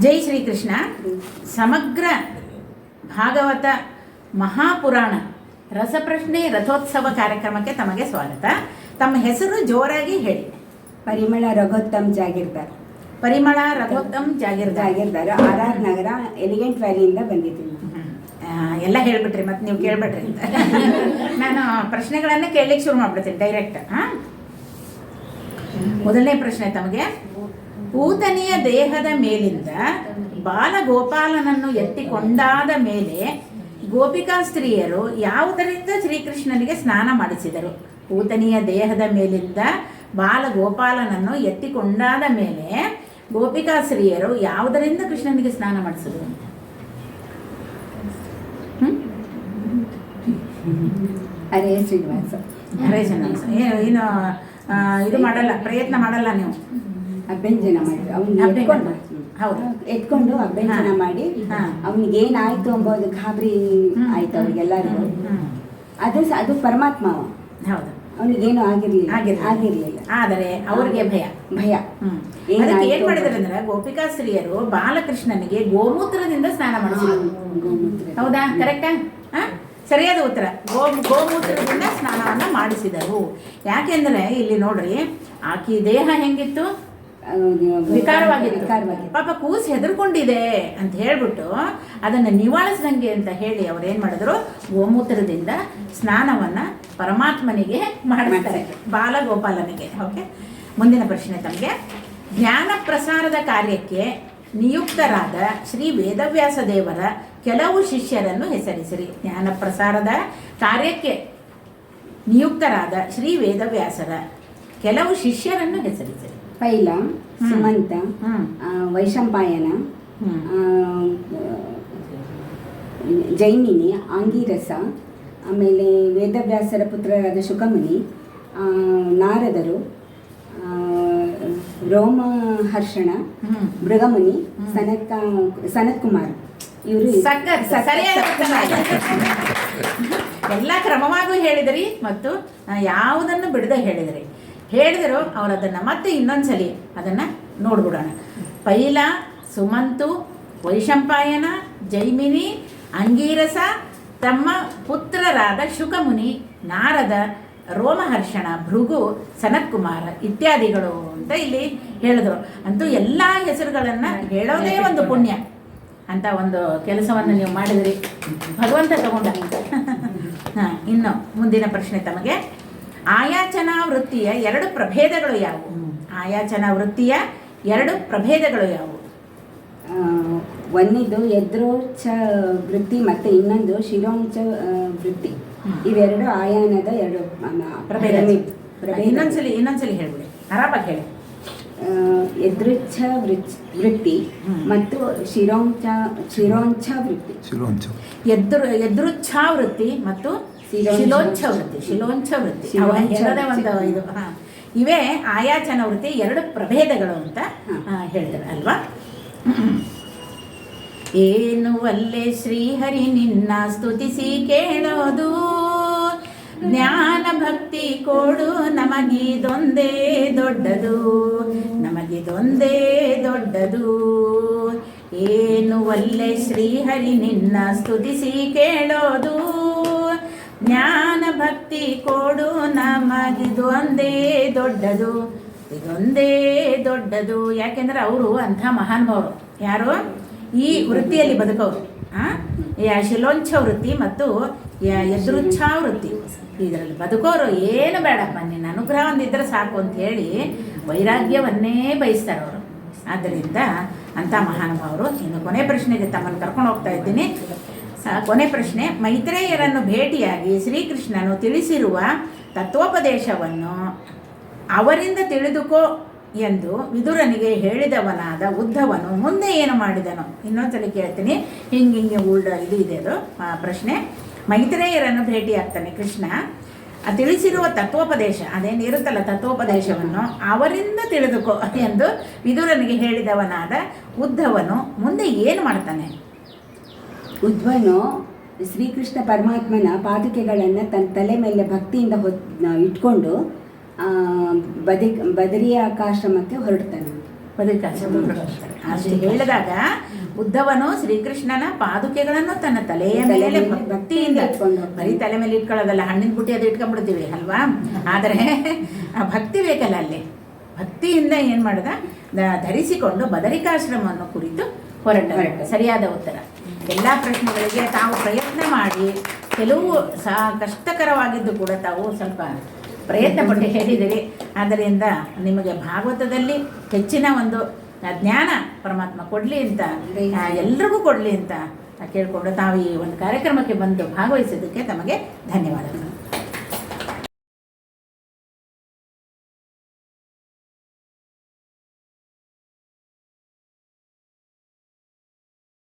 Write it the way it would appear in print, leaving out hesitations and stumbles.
ಜೈ ಶ್ರೀಕೃಷ್ಣ. ಸಮಗ್ರ ಭಾಗವತ ಮಹಾಪುರಾಣ ರಸಪ್ರಶ್ನೆ ರಥೋತ್ಸವ ಕಾರ್ಯಕ್ರಮಕ್ಕೆ ತಮಗೆ ಸ್ವಾಗತ. ತಮ್ಮ ಹೆಸರು ಜೋರಾಗಿ ಹೇಳಿ. ಪರಿಮಳ ರಘೋತ್ತಮ್ ಜಾಗೀರ್ದಾರ್. ಪರಿಮಳ ರಘೋತ್ತಮ್ ಜಾಗೀರ್ದಾರ್, ಆರ್ ನಗರ ಎಲಿಗೆಂಟ್ ವ್ಯಾಲಿಯಿಂದ ಬಂದಿದ್ದೀನಿ. ಎಲ್ಲ ಹೇಳ್ಬಿಟ್ರಿ, ಮತ್ತೆ ನೀವು ಕೇಳ್ಬಿಟ್ರಿ ಅಂತ ನಾನು ಪ್ರಶ್ನೆಗಳನ್ನೇ ಕೇಳಲಿಕ್ಕೆ ಶುರು ಮಾಡ್ಬಿಡ್ತೀನಿ ಡೈರೆಕ್ಟ್. ಮೊದಲನೇ ಪ್ರಶ್ನೆ ತಮಗೆ. ಪೂತನಿಯ ದೇಹದ ಮೇಲಿಂದ ಬಾಲಗೋಪಾಲನನ್ನು ಎತ್ತಿಕೊಂಡಾದ ಮೇಲೆ ಗೋಪಿಕಾ ಸ್ತ್ರೀಯರು ಯಾವುದರಿಂದ ಶ್ರೀಕೃಷ್ಣನಿಗೆ ಸ್ನಾನ ಮಾಡಿಸಿದರು? ಪೂತನಿಯ ದೇಹದ ಮೇಲಿಂದ ಬಾಲಗೋಪಾಲನನ್ನು ಎತ್ತಿಕೊಂಡಾದ ಮೇಲೆ ಗೋಪಿಕಾ ಸ್ತ್ರೀಯರು ಯಾವುದರಿಂದ ಕೃಷ್ಣನಿಗೆ ಸ್ನಾನ ಮಾಡಿಸಿದರು? ಹರೇ ಶ್ರೀನಿವಾಸ. ಹರೇ ಶ್ರೀನಿವಾಸ. ಏನು ಇದು ಮಾಡಲ್ಲ, ಪ್ರಯತ್ನ ಮಾಡಲ್ಲ ನೀವು? ಅಭ್ಯಂಜನ ಮಾಡಿ ಹೌದು, ಎತ್ಕೊಂಡು ಅಭ್ಯಂಜನ ಮಾಡಿ ಅವನಿಗೆ ಏನಾಯ್ತು ಎಂಬುದು ಗಾಬರಿ ಆಯ್ತು ಅವ್ರಿಗೆಲ್ಲರಿಗೂ. ಅದು ಪರಮಾತ್ಮ. ಹೌದು, ಅವನಿಗೇನು ಆಗಿರ್ಲಿಲ್ಲ. ಆದರೆ ಅವ್ರಿಗೆ ಭಯ. ಅದಕ್ಕೆ ಏನ್ ಮಾಡಿದ್ರು ಅಂದ್ರೆ ಗೋಪಿಕಾ ಸ್ತ್ರೀಯರು ಬಾಲಕೃಷ್ಣನಿಗೆ ಗೋಮೂತ್ರದಿಂದ ಸ್ನಾನ ಮಾಡಿಸಿದ್ರು. ಹೌದಾ? ಕರೆಕ್ಟಾ? ಸರಿಯಾದ ಉತ್ತರ. ಗೋಮೂತ್ರದಿಂದ ಸ್ನಾನವನ್ನ ಮಾಡಿಸಿದರು. ಯಾಕೆಂದ್ರೆ ಇಲ್ಲಿ ನೋಡ್ರಿ, ಆಕಿ ದೇಹ ಹೆಂಗಿತ್ತು? ವಿಕಾರವಾಗಿತ್ತು. ಪಾಪ ಕೂಸು ಹೆದರ್ಕೊಂಡಿದೆ ಅಂತ ಹೇಳ್ಬಿಟ್ಟು ಅದನ್ನ ನಿವಾಳಿಸ್ದಂಗೆ ಅಂತ ಹೇಳಿ ಅವ್ರು ಏನ್ ಮಾಡಿದ್ರು, ಗೋಮೂತ್ರದಿಂದ ಸ್ನಾನವನ್ನ ಪರಮಾತ್ಮನಿಗೆ ಮಾಡ್ತಾರೆ, ಬಾಲಗೋಪಾಲನಿಗೆ. ಓಕೆ, ಮುಂದಿನ ಪ್ರಶ್ನೆ ತಮಗೆ. ಜ್ಞಾನ ಪ್ರಸಾರದ ಕಾರ್ಯಕ್ಕೆ ನಿಯುಕ್ತರಾದ ಶ್ರೀ ವೇದವ್ಯಾಸ ದೇವರ ಕೆಲವು ಶಿಷ್ಯರನ್ನು ಹೆಸರಿಸಿರಿ. ಜ್ಞಾನ ಪ್ರಸಾರದ ಕಾರ್ಯಕ್ಕೆ ನಿಯುಕ್ತರಾದ ಶ್ರೀ ವೇದವ್ಯಾಸರ ಕೆಲವು ಶಿಷ್ಯರನ್ನು ಹೆಸರಿಸಿರಿ. ಪೈಲ, ಸುಮಂತ, ವೈಶಂಪಾಯನ, ಜೈಮಿನಿ, ಆಂಗಿರಸ, ಆಮೇಲೆ ವೇದವ್ಯಾಸರ ಪುತ್ರರಾದ ಶುಕಮುನಿ, ನಾರದರು, ರೋಮಹರ್ಷಣ, ಮೃಗಮುನಿ, ಸನತ್ ಕುಮಾರ್. ಇವರು ಎಲ್ಲ ಕ್ರಮವಾಗೂ ಹೇಳಿದ್ರಿ ಮತ್ತು ಯಾವುದನ್ನು ಬಿಡದೆ ಹೇಳಿದರು. ಅವ್ರು ಅದನ್ನು ಮತ್ತೆ ಇನ್ನೊಂದ್ಸಲಿ ಅದನ್ನು ನೋಡ್ಬಿಡೋಣ. ಪೈಲ, ಸುಮಂತು, ವೈಶಂಪಾಯನ, ಜೈಮಿನಿ, ಅಂಗೀರಸ, ತಮ್ಮ ಪುತ್ರರಾದ ಶುಕಮುನಿ, ನಾರದ, ರೋಮಹರ್ಷಣ, ಭೃಗು, ಸನತ್ ಕುಮಾರ ಇತ್ಯಾದಿಗಳು ಅಂತ ಇಲ್ಲಿ ಹೇಳಿದ್ರು. ಅಂತೂ ಎಲ್ಲ ಹೆಸರುಗಳನ್ನು ಹೇಳೋದೇ ಒಂದು ಪುಣ್ಯ ಅಂತ ಒಂದು ಕೆಲಸವನ್ನು ನೀವು ಮಾಡಿದ್ರಿ, ಭಗವಂತ ತಗೊಂಡ. ಇನ್ನು ಮುಂದಿನ ಪ್ರಶ್ನೆ ತಮಗೆ. ಆಯಾಚನಾ ವೃತ್ತಿಯ ಎರಡು ಪ್ರಭೇದಗಳು ಯಾವುವು? ಆಯಾಚನಾ ವೃತ್ತಿಯ ಎರಡು ಪ್ರಭೇದಗಳು ಯಾವುವು? ಒಂದಿದು ಎದ್ರೋಚ್ಛ ವೃತ್ತಿ ಮತ್ತು ಇನ್ನೊಂದು ಶಿರೋಂಚ ವೃತ್ತಿ. ಇವೆರಡು ಆಯಾನದ ಎರಡು ಪ್ರಭೇದ. ಇನ್ನೊಂದ್ಸಲಿ ಹೇಳ್ಬಿಡಿ, ಆರಾಮಾಗಿ ಹೇಳಿ. ಎದೃಚ್ಛ ವೃತ್ತಿ ಮತ್ತು ಶಿರೋಂಚ ವೃತ್ತಿ. ಎದೃಚ್ಛ ವೃತ್ತಿ ಮತ್ತು ಶಿಲೋಂಚ ವೃತ್ತಿ ಇದು. ಇವೇ ಆಯಾಚನ ವೃತ್ತಿ ಎರಡು ಪ್ರಭೇದಗಳು ಅಂತ ಹೇಳಿದ್ರು ಅಲ್ವಾ? ಏನು ಅಲ್ಲೇ ಶ್ರೀಹರಿ ನಿನ್ನ ಸ್ತುತಿಸಿ ಕೇಳೋದು, ಜ್ಞಾನ ಭಕ್ತಿ ಕೊಡು ನಮಗಿದೊಂದೇ ದೊಡ್ಡದು. ಏನು ಒಲ್ಲೆ ಶ್ರೀಹರಿ ನಿನ್ನ ಸ್ತುತಿಸಿ ಕೇಳೋದು, ಜ್ಞಾನ ಭಕ್ತಿ ಕೊಡು ನಮಗಿದೊಂದೇ ದೊಡ್ಡದು. ಯಾಕೆಂದ್ರೆ ಅವರು ಅಂಥ ಮಹಾನುಭಾವರು. ಯಾರು? ಈ ವೃತ್ತಿಯಲ್ಲಿ ಬದುಕೋರು. ಶಿಲೋಂಚ ವೃತ್ತಿ ಮತ್ತು ಎದೃಚ್ಛಾ ವೃತ್ತಿ, ಇದರಲ್ಲಿ ಬದುಕೋರು. ಏನು ಬೇಡಪ್ಪ, ನಿನ್ನ ಅನುಗ್ರಹ ಒಂದಿದ್ರೆ ಸಾಕು ಅಂತ ಹೇಳಿ ವೈರಾಗ್ಯವನ್ನೇ ಬಯಸ್ತಾರೆ ಅವರು. ಆದ್ದರಿಂದ ಅಂಥ ಮಹಾನುಭಾವರು. ಇನ್ನು ಕೊನೆ ಪ್ರಶ್ನೆಗೆ ತಮ್ಮನ್ನು ಕರ್ಕೊಂಡು ಹೋಗ್ತಾ ಇದ್ದೀನಿ. ಕೊನೆ ಪ್ರಶ್ನೆ. ಮೈತ್ರೇಯರನ್ನು ಭೇಟಿಯಾಗಿ ಶ್ರೀಕೃಷ್ಣನು ತಿಳಿಸಿರುವ ತತ್ವೋಪದೇಶವನ್ನು ಅವರಿಂದ ತಿಳಿದುಕೋ ಎಂದು ವಿದುರನಿಗೆ ಹೇಳಿದವನಾದ ಉದ್ಧವನು ಮುಂದೆ ಏನು ಮಾಡಿದನು? ಇನ್ನೊಂದ್ಸಲಿ ಕೇಳ್ತೀನಿ, ಹಿಂಗೆ ಇದು ಇದೆ ಅದು ಪ್ರಶ್ನೆ. ಮೈತ್ರೇಯರನ್ನು ಭೇಟಿಯಾಗ್ತಾನೆ ಕೃಷ್ಣ, ತಿಳಿಸಿರುವ ತತ್ವೋಪದೇಶ ಅದೇನಿರುತ್ತಲ್ಲ, ತತ್ವೋಪದೇಶವನ್ನು ಅವರಿಂದ ತಿಳಿದುಕೋ ಎಂದು ವಿದುರನಿಗೆ ಹೇಳಿದವನಾದ ಉದ್ಧವನು ಮುಂದೆ ಏನು ಮಾಡ್ತಾನೆ? ಉದ್ಧವನು ಶ್ರೀಕೃಷ್ಣ ಪರಮಾತ್ಮನ ಪಾದುಕೆಗಳನ್ನು ತನ್ನ ತಲೆ ಮೇಲೆ ಭಕ್ತಿಯಿಂದ ಇಟ್ಕೊಂಡು ಬದರಿಯಾಕಾಶ್ರಮಕ್ಕೆ ಹೊರಡ್ತಾನೆ. ಬದರಿಕಾಶ್ರಮ ಅಷ್ಟು ಹೇಳಿದಾಗ ಉದ್ಧವನು ಶ್ರೀಕೃಷ್ಣನ ಪಾದುಕೆಗಳನ್ನು ತನ್ನ ತಲೆಯ ಮೇಲೆ ಭಕ್ತಿಯಿಂದ, ಬರೀ ತಲೆ ಮೇಲೆ ಇಟ್ಕೊಳ್ಳೋದಲ್ಲ, ಹಣ್ಣಿನ ಬುಟ್ಟಿ ಅದು ಇಟ್ಕೊಂಡ್ಬಿಡ್ತೀವಿ ಅಲ್ವಾ, ಆದರೆ ಆ ಭಕ್ತಿ ಬೇಕಲ್ಲ, ಅಲ್ಲಿ ಭಕ್ತಿಯಿಂದ ಏನು ಮಾಡ್ದ, ಧರಿಸಿಕೊಂಡು ಬದರಿಕಾಶ್ರಮವನ್ನು ಕುರಿತು ಹೊರಟ. ಸರಿಯಾದ ಉತ್ತರ. ಎಲ್ಲ ಪ್ರಶ್ನೆಗಳಿಗೆ ತಾವು ಪ್ರಯತ್ನ ಮಾಡಿ, ಕೆಲವು ಕಷ್ಟಕರವಾಗಿದ್ದು ಕೂಡ ತಾವು ಸ್ವಲ್ಪ ಪ್ರಯತ್ನ ಪಟ್ಟು ಹೇಳಿದಿರಿ. ಆದ್ದರಿಂದ ನಿಮಗೆ ಭಾಗವತದಲ್ಲಿ ಹೆಚ್ಚಿನ ಒಂದು ಜ್ಞಾನ ಪರಮಾತ್ಮ ಕೊಡಲಿ ಅಂತ, ಎಲ್ರಿಗೂ ಕೊಡಲಿ ಅಂತ ಕೇಳಿಕೊಂಡು ತಾವು ಈ ಒಂದು ಕಾರ್ಯಕ್ರಮಕ್ಕೆ ಬಂದು ಭಾಗವಹಿಸಿದ್ದಕ್ಕೆ ತಮಗೆ ಧನ್ಯವಾದಗಳು.